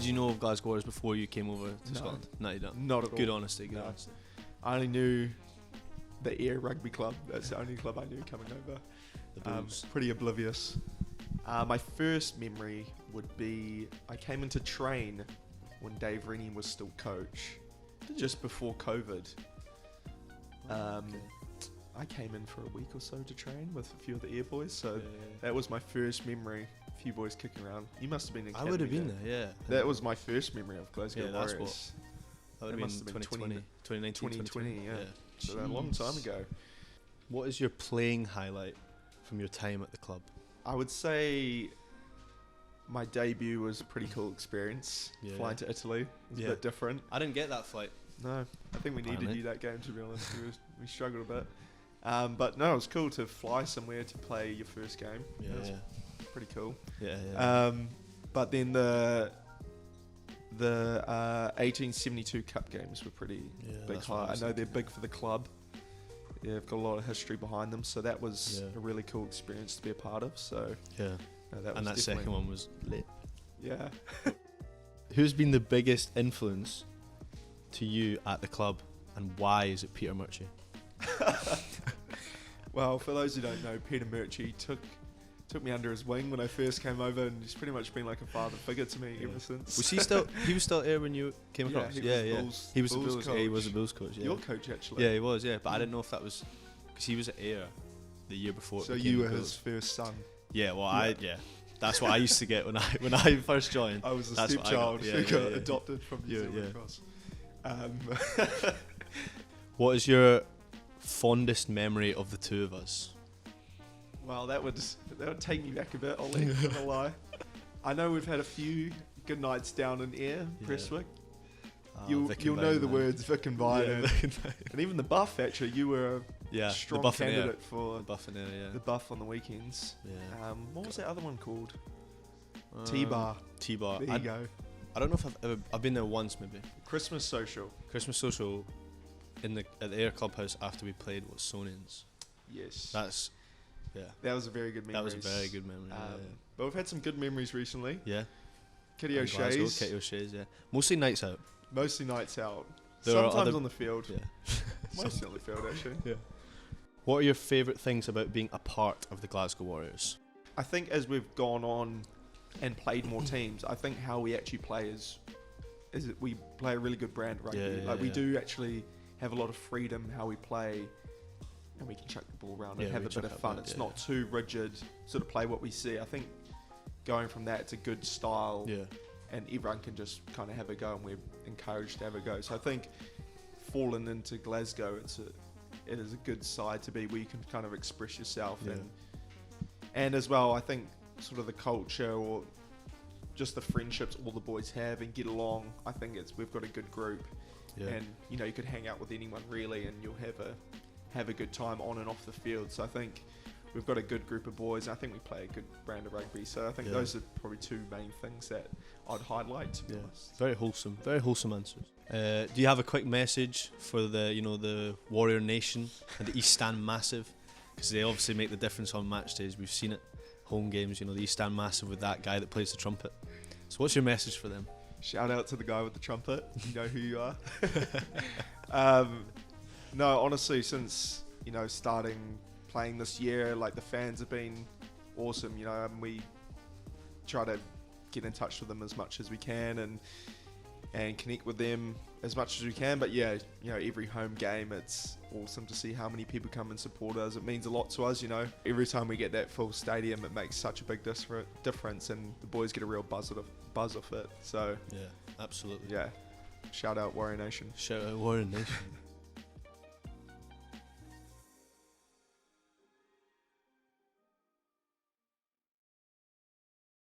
you know of Glasgow Warriors before you came over to Scotland? No, you don't. Not at all. Good honesty. Good honesty. I only knew the Ayr Rugby Club. That's the only club I knew coming over. The Bulls. Pretty oblivious. My first memory would be I came into train when Dave Rennie was still coach, just before COVID. I came in for a week or so to train with a few of the Ayr boys, so that was my first memory. A few boys kicking around. You must have been in I would have been there, yeah. That was my first memory of Glasgow Warriors. That would have been 2019, 2020, yeah. So a long time ago. What is your playing highlight from your time at the club? I would say my debut was a pretty cool experience. Flying to Italy was a bit different. I didn't get that flight. No, I think we needed you that game, to be honest. We struggled a bit. But no, it was cool to fly somewhere to play your first game. Yeah, pretty cool. But then the 1872 Cup games were pretty big highlight. I know they're big for the club. Yeah, they've got a lot of history behind them, so that was a really cool experience to be a part of. So that second one was lit. Yeah. Who's been the biggest influence to you at the club, and why is it Peter Murchie? Well, for those who don't know, Peter Murchie took me under his wing when I first came over, and he's pretty much been like a father figure to me ever since. Was he still? He was still here when you came across. He was the Bulls coach. Yeah, he was the Bulls coach. Yeah. Your coach, actually. Yeah, he was. Yeah, but I didn't know if that was because he was at Ayr the year before. So you were his first son. Yeah. Well, that's what I used to get when I first joined. I was a stepchild who got adopted from New Zealand across. What is your fondest memory of the two of us? Well, that would take me back a bit, Ollie, not gonna lie. I know we've had a few good nights down in Ayr, Prestwick. You'll know the words Vic and Vine, and even the Buff. Actually, you were a strong candidate for the Buff in Ayr, the Buff on the weekends. Yeah. What was that other one called? T-Bar. T-Bar. There you go. I don't know if I've been there once, maybe. Christmas social at the Ayr Clubhouse after we played was Sonians. Yes. That was a very good memory. That was a very good memory. But we've had some good memories recently. Yeah. Kitty O'Shea's. Yeah. Mostly nights out. Sometimes on the field. Yeah. Mostly on the field, actually. Yeah. What are your favourite things about being a part of the Glasgow Warriors? I think as we've gone on and played more teams, I think how we actually play is that we play a really good brand of rugby. We do actually have a lot of freedom how we play, and we can chuck the ball around and have a bit of fun. It's not too rigid, sort of play what we see. I think going from that, it's a good style, and everyone can just kind of have a go, and we're encouraged to have a go. So I think falling into Glasgow, it is a good side to be where you can kind of express yourself, and as well, I think sort of the culture or just the friendships all the boys have and get along. I think we've got a good group, and you could hang out with anyone really, and you'll have a good time on and off the field. So I think we've got a good group of boys, and I think we play a good brand of rugby. So I think those are probably two main things that I'd highlight, to be honest. Very wholesome answers. Do you have a quick message for the Warrior Nation and the East Stand Massive? Because they obviously make the difference on match days. We've seen it. Home games, the East Stand Massive with that guy that plays the trumpet. So what's your message for them? Shout out to the guy with the trumpet. You know who you are. No, honestly, since starting playing this year, the fans have been awesome. And we try to get in touch with them as much as we can and connect with them as much as we can. But every home game, it's awesome to see how many people come and support us. It means a lot to us. Every time we get that full stadium, it makes such a big difference, and the boys get a real buzz off it. So absolutely. Shout out Warrior Nation. Shout out Warrior Nation.